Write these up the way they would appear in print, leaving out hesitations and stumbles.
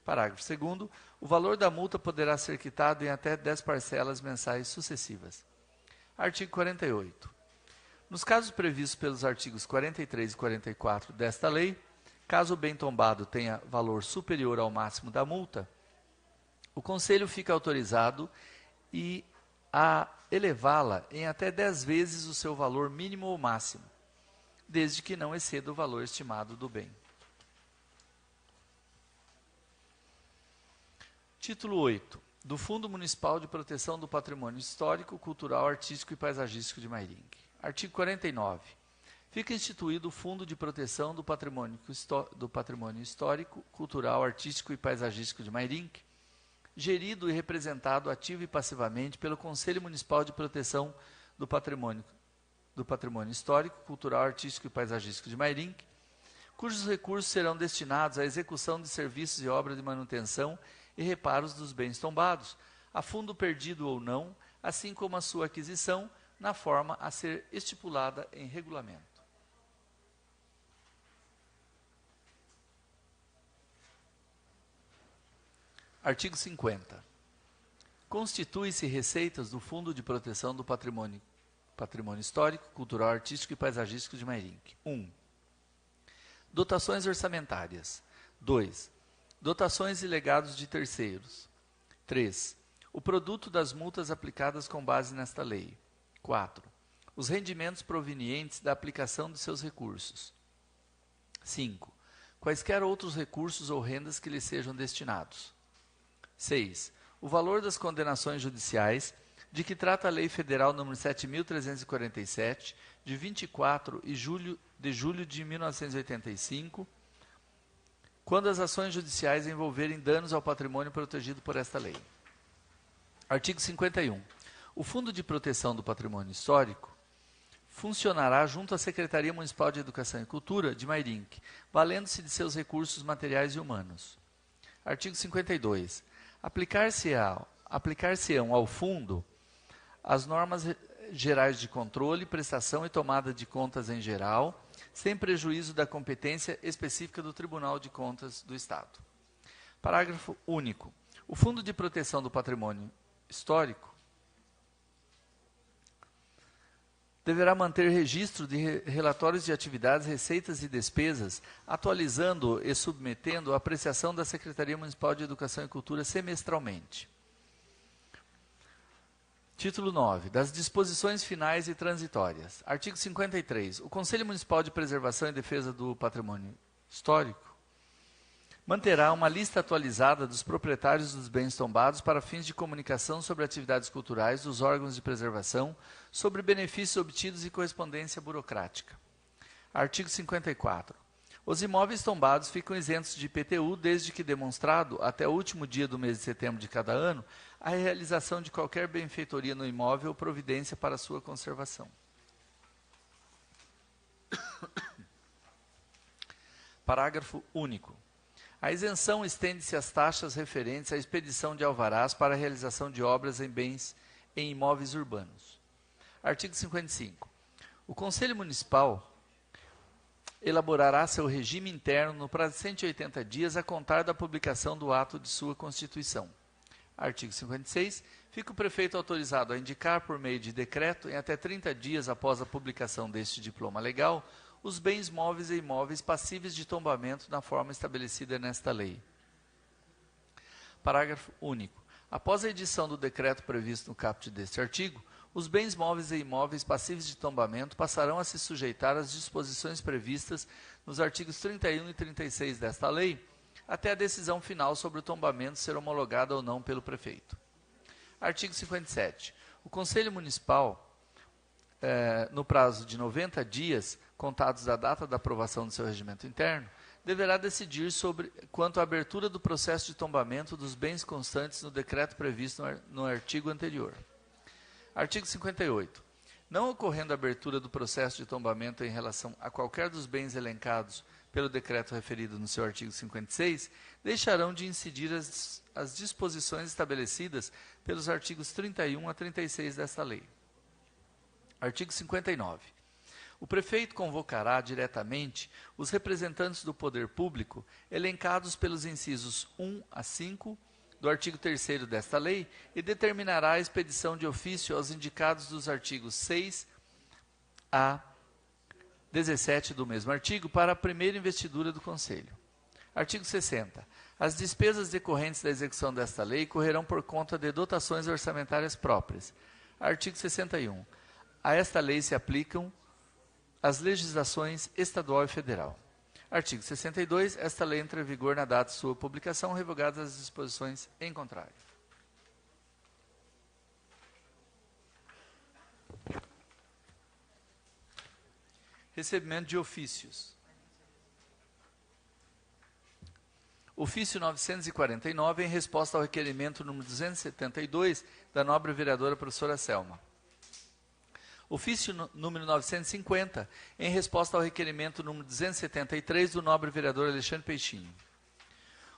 Parágrafo 2º. O valor da multa poderá ser quitado em até 10 parcelas mensais sucessivas. Artigo 48. Nos casos previstos pelos artigos 43 e 44 desta lei, caso o bem tombado tenha valor superior ao máximo da multa, o Conselho fica autorizado a elevá-la em até 10 vezes o seu valor mínimo ou máximo, desde que não exceda o valor estimado do bem. Título 8. Do Fundo Municipal de Proteção do Patrimônio Histórico, Cultural, Artístico e Paisagístico de Mairinque. Artigo 49. Fica instituído o Fundo de Proteção do Patrimônio Histórico, Cultural, Artístico e Paisagístico de Mairinque, gerido e representado ativo e passivamente pelo Conselho Municipal de Proteção do Patrimônio Histórico, Cultural, Artístico e Paisagístico de Mairinque, cujos recursos serão destinados à execução de serviços e obras de manutenção e reparos dos bens tombados, a fundo perdido ou não, assim como a sua aquisição, na forma a ser estipulada em regulamento. Artigo 50. Constitui-se receitas do Fundo de Proteção do Patrimônio Histórico, Cultural, Artístico e Paisagístico de Mairinque. 1. Dotações orçamentárias. 2. Dotações e legados de terceiros. 3. O produto das multas aplicadas com base nesta lei. 4. Os rendimentos provenientes da aplicação de seus recursos. 5. Quaisquer outros recursos ou rendas que lhe sejam destinados. 6. O valor das condenações judiciais, de que trata a Lei Federal nº 7.347, de 24 de julho de 1985, quando as ações judiciais envolverem danos ao patrimônio protegido por esta lei. Artigo 51. O Fundo de Proteção do Patrimônio Histórico funcionará junto à Secretaria Municipal de Educação e Cultura de Mairinque, valendo-se de seus recursos materiais e humanos. Artigo 52. Aplicar-se-ão ao fundo as normas gerais de controle, prestação e tomada de contas em geral, sem prejuízo da competência específica do Tribunal de Contas do Estado. Parágrafo único. O Fundo de Proteção do Patrimônio Histórico deverá manter registro de relatórios de atividades, receitas e despesas, atualizando e submetendo à apreciação da Secretaria Municipal de Educação e Cultura semestralmente. Título 9. Das disposições finais e transitórias. Artigo 53. O Conselho Municipal de Preservação e Defesa do Patrimônio Histórico manterá uma lista atualizada dos proprietários dos bens tombados para fins de comunicação sobre atividades culturais dos órgãos de preservação, sobre benefícios obtidos e correspondência burocrática. Artigo 54. Os imóveis tombados ficam isentos de IPTU desde que demonstrado, até o último dia do mês de setembro de cada ano, a realização de qualquer benfeitoria no imóvel ou providência para sua conservação. Parágrafo único. A isenção estende-se às taxas referentes à expedição de alvarás para a realização de obras em imóveis urbanos. Artigo 55. O Conselho Municipal elaborará seu regime interno no prazo de 180 dias a contar da publicação do ato de sua constituição. Artigo 56. Fica o prefeito autorizado a indicar por meio de decreto, em até 30 dias após a publicação deste diploma legal, os bens móveis e imóveis passíveis de tombamento na forma estabelecida nesta lei. Parágrafo único. Após a edição do decreto previsto no caput deste artigo, os bens móveis e imóveis passíveis de tombamento passarão a se sujeitar às disposições previstas nos artigos 31 e 36 desta lei, até a decisão final sobre o tombamento ser homologada ou não pelo prefeito. Artigo 57. O Conselho Municipal, no prazo de 90 dias, contados da data da aprovação do seu regimento interno, deverá decidir quanto à abertura do processo de tombamento dos bens constantes no decreto previsto no artigo anterior. Artigo 58. Não ocorrendo a abertura do processo de tombamento em relação a qualquer dos bens elencados pelo decreto referido no seu artigo 56, deixarão de incidir as disposições estabelecidas pelos artigos 31 a 36 desta lei. Artigo 59. O prefeito convocará diretamente os representantes do poder público elencados pelos incisos 1 a 5 do artigo 3º desta lei e determinará a expedição de ofício aos indicados dos artigos 6 a 17 do mesmo artigo para a primeira investidura do Conselho. Artigo 60. As despesas decorrentes da execução desta lei correrão por conta de dotações orçamentárias próprias. Artigo 61. A esta lei se aplicam as legislações estadual e federal. Artigo 62. Esta lei entra em vigor na data de sua publicação, revogadas as disposições em contrário. Recebimento de ofícios. Ofício 949, em resposta ao requerimento número 272, da nobre vereadora professora Selma. Ofício número 950, em resposta ao requerimento número 273, do nobre vereador Alexandre Peixinho.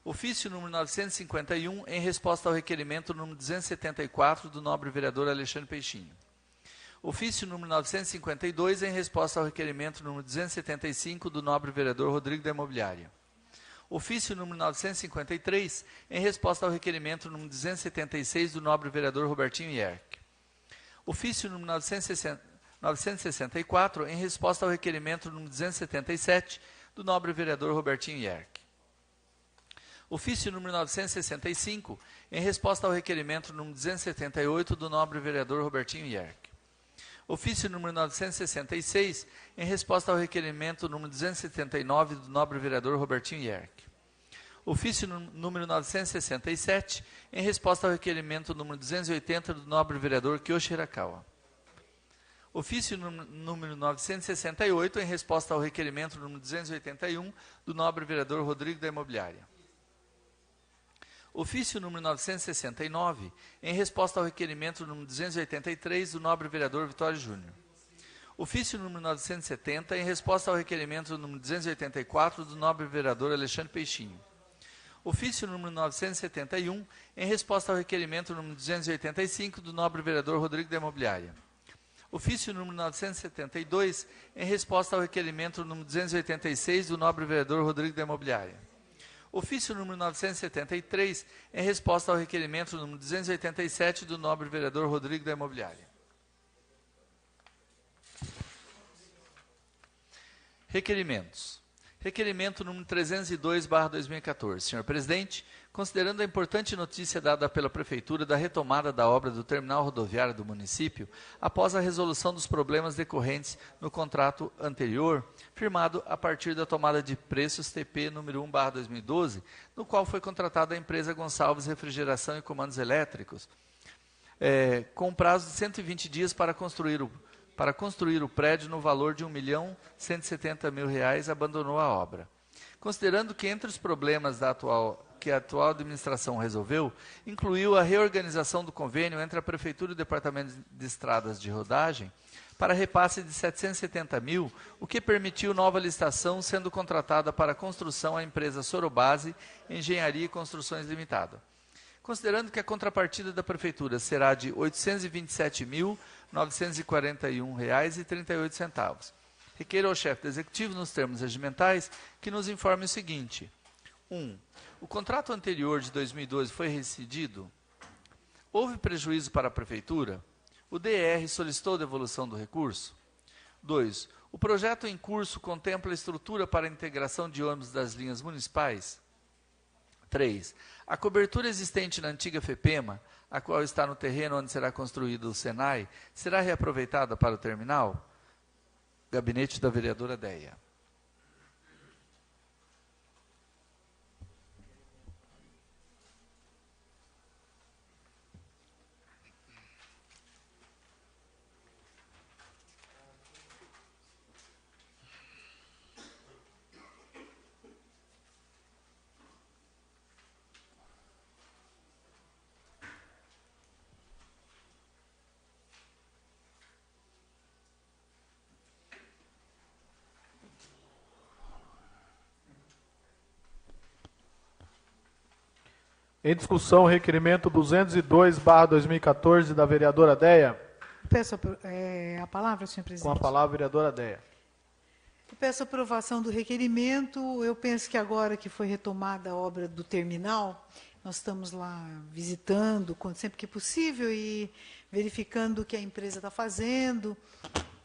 Ofício número 951, em resposta ao requerimento número 274, do nobre vereador Alexandre Peixinho. Ofício número 952, em resposta ao requerimento número 275, do nobre vereador Rodrigo da Imobiliária. Ofício número 953, em resposta ao requerimento número 276, do nobre vereador Robertinho Ierck. Ofício número 964, em resposta ao requerimento número 277, do nobre vereador Robertinho Ierck. Ofício número 965, em resposta ao requerimento número 278, do nobre vereador Robertinho Ierck. Ofício número 966, em resposta ao requerimento número 279, do nobre vereador Robertinho Ierck. Ofício número 967, em resposta ao requerimento número 280, do nobre vereador Kiyoshi Hirakawa. Ofício número 968, em resposta ao requerimento número 281, do nobre vereador Rodrigo da Imobiliária. Ofício número 969, em resposta ao requerimento número 283, do nobre vereador Vitório Júnior. Ofício número 970, em resposta ao requerimento número 284, do nobre vereador Alexandre Peixinho. Ofício número 971, em resposta ao requerimento número 285, do nobre vereador Rodrigo da Imobiliária. Ofício número 972, em resposta ao requerimento número 286, do nobre vereador Rodrigo da Imobiliária. Ofício número 973, em resposta ao requerimento número 287, do nobre vereador Rodrigo da Imobiliária. Requerimentos. Requerimento número 302/2014. Senhor presidente, considerando a importante notícia dada pela Prefeitura da retomada da obra do terminal rodoviário do município, após a resolução dos problemas decorrentes no contrato anterior, firmado a partir da tomada de preços TP número 1/2012, no qual foi contratada a empresa Gonçalves Refrigeração e Comandos Elétricos, com prazo de 120 dias para construir o prédio no valor de R$ 1.170.000, abandonou a obra. Considerando que entre os problemas que a atual administração resolveu, incluiu a reorganização do convênio entre a Prefeitura e o Departamento de Estradas de Rodagem para repasse de R$ 770.000, o que permitiu nova licitação, sendo contratada para a construção a empresa Sorobase Engenharia e Construções Limitada. Considerando que a contrapartida da Prefeitura será de R$ 827.941,38, requeiro ao chefe do Executivo, nos termos regimentais, que nos informe o seguinte. 1. O contrato anterior de 2012 foi rescindido? Houve prejuízo para a Prefeitura? O DR solicitou devolução do recurso? 2. O projeto em curso contempla estrutura para a integração de ônibus das linhas municipais? 3. A cobertura existente na antiga FEPEMA, a qual está no terreno onde será construído o SENAI, será reaproveitada para o terminal? Gabinete da vereadora Deia. Em discussão, o requerimento 202/2014 da vereadora Deia. Peço a palavra, senhor presidente. Com a palavra, a vereadora Deia. Eu peço aprovação do requerimento. Eu penso que agora que foi retomada a obra do terminal, nós estamos lá visitando sempre que possível e verificando o que a empresa está fazendo.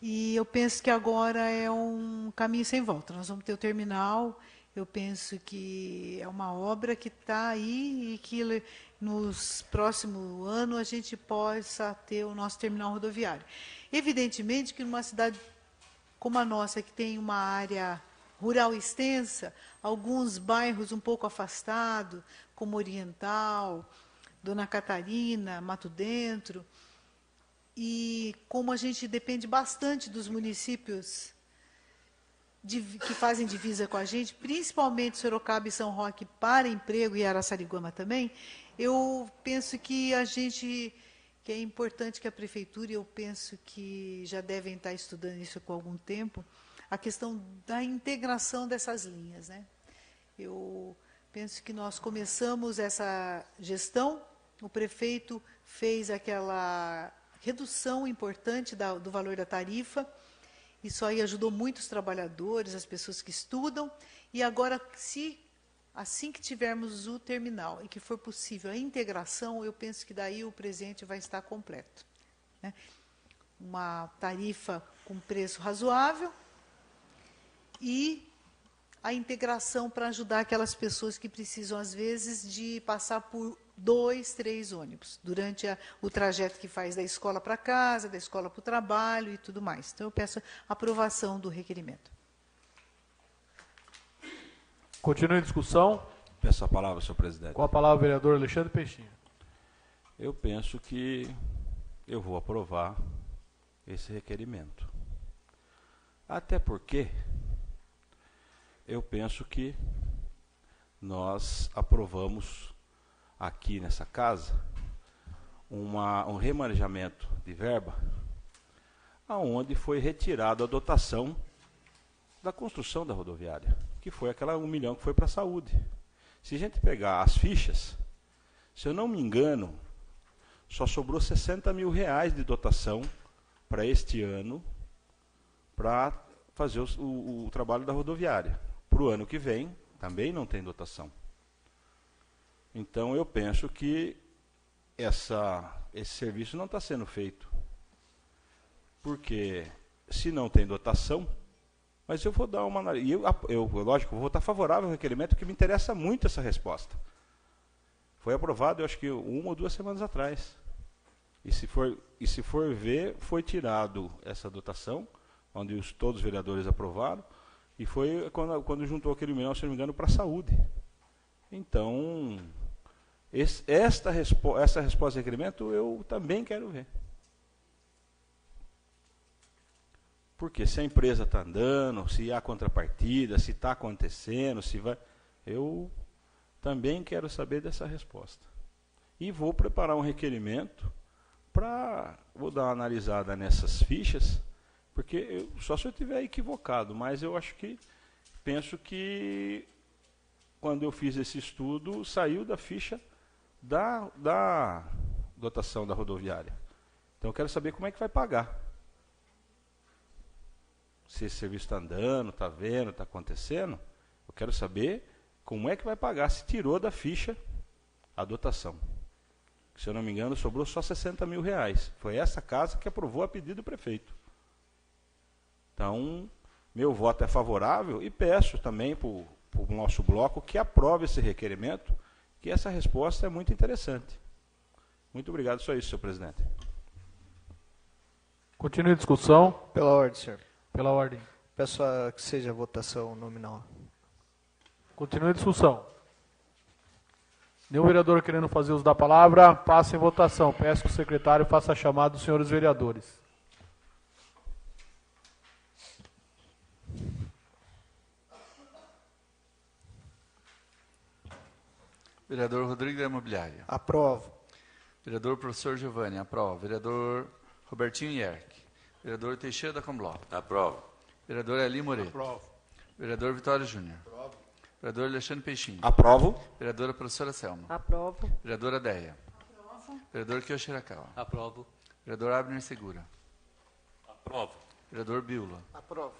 E eu penso que agora é um caminho sem volta. Nós vamos ter o terminal. Eu penso que é uma obra que está aí e que nos próximos anos a gente possa ter o nosso terminal rodoviário. Evidentemente que numa cidade como a nossa, que tem uma área rural extensa, alguns bairros um pouco afastados, como Oriental, Dona Catarina, Mato Dentro, e como a gente depende bastante dos municípios que fazem divisa com a gente, principalmente Sorocaba e São Roque para emprego e Araçariguama também, eu penso que que é importante que a prefeitura, e eu penso que já devem estar estudando isso com algum tempo, a questão da integração dessas linhas, né? Eu penso que nós começamos essa gestão, o prefeito fez aquela redução importante do valor da tarifa. Isso aí ajudou muito os trabalhadores, as pessoas que estudam. E agora, assim que tivermos o terminal e que for possível a integração, eu penso que daí o presente vai estar completo, né? Uma tarifa com preço razoável e a integração para ajudar aquelas pessoas que precisam, às vezes, de passar por 2, 3 ônibus, durante o trajeto que faz da escola para casa, da escola para o trabalho e tudo mais. Então, eu peço aprovação do requerimento. Continua em discussão. Peço a palavra, senhor presidente. Com a palavra, o vereador Alexandre Peixinho. Eu penso que eu vou aprovar esse requerimento. Até porque eu penso que nós aprovamos aqui nessa casa um remanejamento de verba aonde foi retirada a dotação da construção da rodoviária, que foi aquela 1 milhão que foi para a saúde. Se a gente pegar as fichas, se eu não me engano, só sobrou 60 mil reais de dotação para este ano para fazer o trabalho da rodoviária. Para o ano que vem, também não tem dotação. Então, eu penso que esse serviço não está sendo feito. Porque, se não tem dotação, mas eu vou dar uma análise. Lógico, vou votar favorável ao requerimento, porque me interessa muito essa resposta. Foi aprovado, eu acho que 1 ou 2 semanas atrás. E se for ver, foi tirado essa dotação, onde todos os vereadores aprovaram, e foi quando juntou aquele milhão, se não me engano, para a saúde. Então, essa resposta de requerimento eu também quero ver. Porque se a empresa está andando, se há contrapartida, se está acontecendo, se vai... Eu também quero saber dessa resposta. E vou preparar um requerimento vou dar uma analisada nessas fichas, porque só se eu estiver equivocado, mas eu penso que quando eu fiz esse estudo, saiu da ficha da dotação da rodoviária. Então eu quero saber como é que vai pagar. Se esse serviço está andando, está vendo, está acontecendo, eu quero saber como é que vai pagar, se tirou da ficha a dotação. Se eu não me engano, sobrou só 60 mil reais. Foi essa casa que aprovou a pedido do prefeito. Então, meu voto é favorável e peço também para o nosso bloco que aprove esse requerimento, que essa resposta é muito interessante. Muito obrigado, só isso, senhor presidente. Continue a discussão. Pela ordem, senhor. Pela ordem. Peço que seja a votação nominal. Continue a discussão. Nenhum vereador querendo fazer uso da palavra, passa em votação. Peço que o secretário faça a chamada dos senhores vereadores. Vereador Rodrigo da Imobiliária. Aprovo. Vereador Professor Giovanni, aprova. Vereador Robertinho Yerck. Vereador Teixeira da Combló. Aprovo. Vereador Eli Moreira. Aprovo. Vereador Vitório Júnior. Aprovo. Vereador Alexandre Peixinho. Aprovo. Vereadora Professora Selma. Aprovo. Vereadora Deia. Aprovo. Vereador Kioshirakawa. Aprovo. Vereador Abner Segura. Aprovo. Vereador Biula. Aprovo.